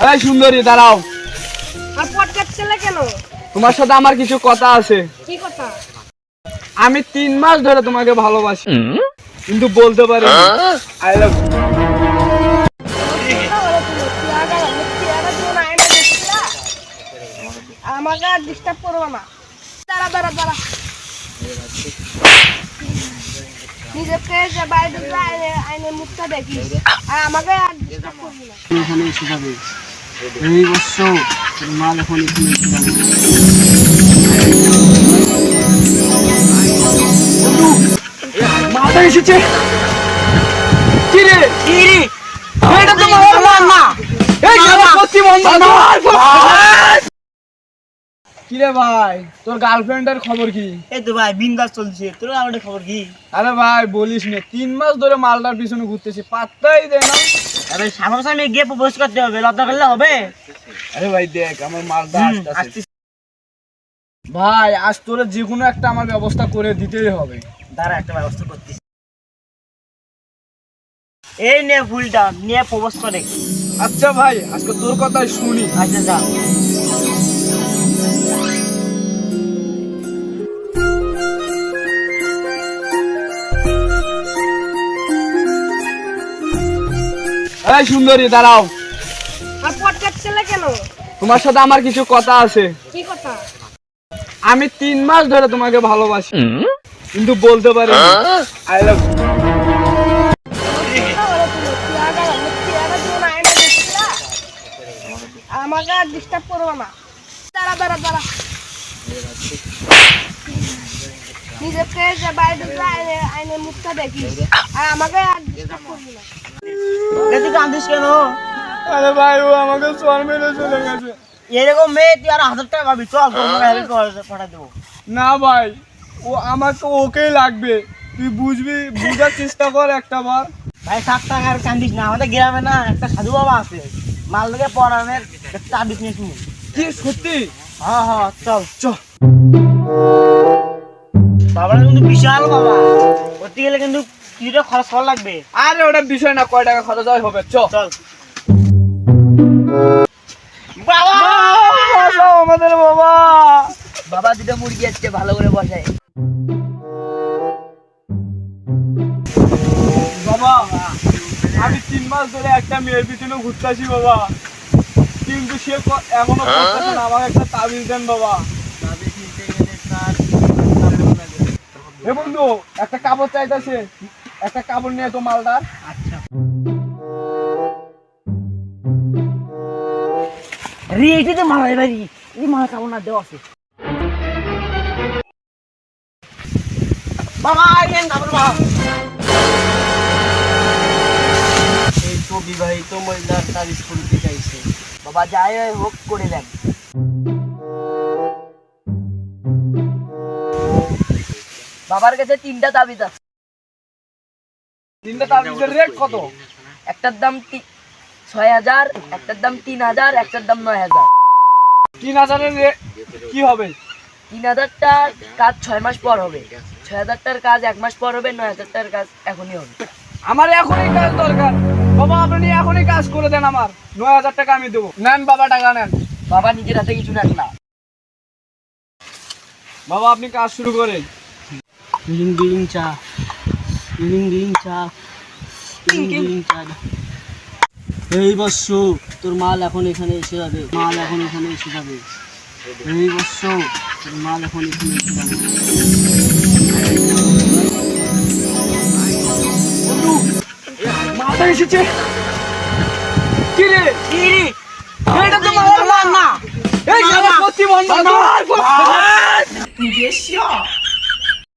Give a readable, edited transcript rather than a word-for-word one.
এই সুন্দরী দাঁড়াও। আর পটকাট ছেলে কেন? তোমার সাথে আমার কিছু কথা আছে। কি কথা? আমি 3 মাস ধরে তোমাকে ভালোবাসি, কিন্তু বলতে পারি আই লাভ ইউ। আমাকে আর ডিস্টার্ব করবো না। দাঁড়া দাঁড়া দাঁড়া, নিজেকে বাইরে আইনে মুখটা দেখিস, আর আমাকে আর ডিস্টার্ব করবি না। এখানে এসে যাবে এই বছর তোর মাল এখন এখানে এসে যাবে। মালটা এসেছে। কি রে এটা তো মাল না। এই শালা সত্যি বন্ধ। কি রে ভাই, তোর গার্লফ্রেন্ডের খবর কি? এই তো ভাই বিন্দাস চলছে, তোর আমাদের খবর কি? আরে ভাই বলিস না, 3 মাস ধরে মালটার পিছনে ঘুরতেছি, পাত্তাই দেয় না। আরে সামনাসামনি গিয়ে প্রপোজ করতে হবে, লজ্জা করলে হবে? আরে ভাই দেখ আমার মালটা আসতেছে। ভাই আজ তোরে যে কোনো একটা আমার ব্যবস্থা করে দিতেই হবে। দাঁড়া একটা ব্যবস্থা করতেছি। এই নে ফুলটা নিয়ে প্রপোজ করে। আচ্ছা ভাই আজকে তোর কথাই শুনি। আচ্ছা যা। এই সুন্দরী দাঁড়াও। আর পটকাট ছেলে কেন? তোমার সাথে আমার কিছু কথা আছে। কি কথা? আমি 3 মাস ধরে তোমাকে ভালোবাসি, কিন্তু বলতে পারি আই লাভ ইউ। আমাকে আর ডিস্টার্ব করবো না। দাঁড়া দাঁড়া দাঁড়া, নিজেকে বাইরে আইনে মুখটা দেখিস, আর আমাকে আর ডিস্টার্ব করবি না। তুই কাঁদিস কেন? আরে ভাই ও আমাকে চর মেরে চলে গেছে। এরকম মেয়ে তুই আর 1000 টাকা পাবি, চল তোর পাঠা দেবো। না ভাই ও আমাকে ওকেই লাগবে, তুই বুঝবি, বুঝার চেষ্টা কর একটা বার। ভাই 7 টাকা আর কান্দিস না, আমাদের গ্রামে না একটা সাধু বাবা আছে, মাল থেকে পড়ানোর একটা বিজনেস নিয়ে। কি সত্যি? হ্যাঁ হ্যাঁ চল চল। বাবাটা কিন্তু বিশাল বাবা, করতে গেলে কিন্তু কিছুটা খরচ করা লাগবে। আরে ওটা বিষয় না, কয় টাকা খরচ হয় হবে। চল বাবা, বাঁচাও আমাদের বাবা। বাবা দুটো মুরগি আসছে, ভালো করে বসায়। বাবা আমি 3 মাস ধরে একটা মেয়ের পিছনে ঘুরতেছি বাবা, কিন্তু সে এখনো করতেছে না। আমাকে একটা তাবিজ দেন বাবা। এ বন্ধু একটা কাপড় চাইতেছে, একটা কাপড় নিয়ে তো মালদার। আচ্ছা রে, এটি তো মালাই বাড়ি, এই মালা কাপড় না দেওয়া আছে। বাবা আইয়েন কাপড় বাবা। এই তো বিবাহিত মহিলার তাবিজ করতে চাইছে, বাবা যাই হোক করে দেন। বাবার কাছে 3টা তাবিজ আছে। 3টা তাবিজের রেট কত? একটার দাম 6000, একটার দাম 3000, একটার দাম 9000। 3000 এর কি হবে? 3000টার কাজ 6 মাস পর হবে, 6000টার কাজ 1 মাস পর হবে, 9000টার কাজ এখনই হবে। আমার এখনই কাজ দরকার বাবা, আপনি এখনই কাজ করে দেন। আমার 9000 টাকা আমি দেবো। নেন বাবা টাকা নেন। বাবা নিজের হাতে কিছু নেন না। বাবা আপনি কাজ শুরু করেন। বিলিং বিলিং চা, বিলিং বিলিং চা, বিলিং বিলিং চা। এই বর্ষ তোর মাল এখন এখানে এসে যাবে, মাল এখন এখানে এসে যাবে। এই বর্ষ তোর মাল এখন এখানে এসে যাবে। মালটা এসেছে। কি রে এটা তো মাল না। এই শালা সত্যি বন্ধ।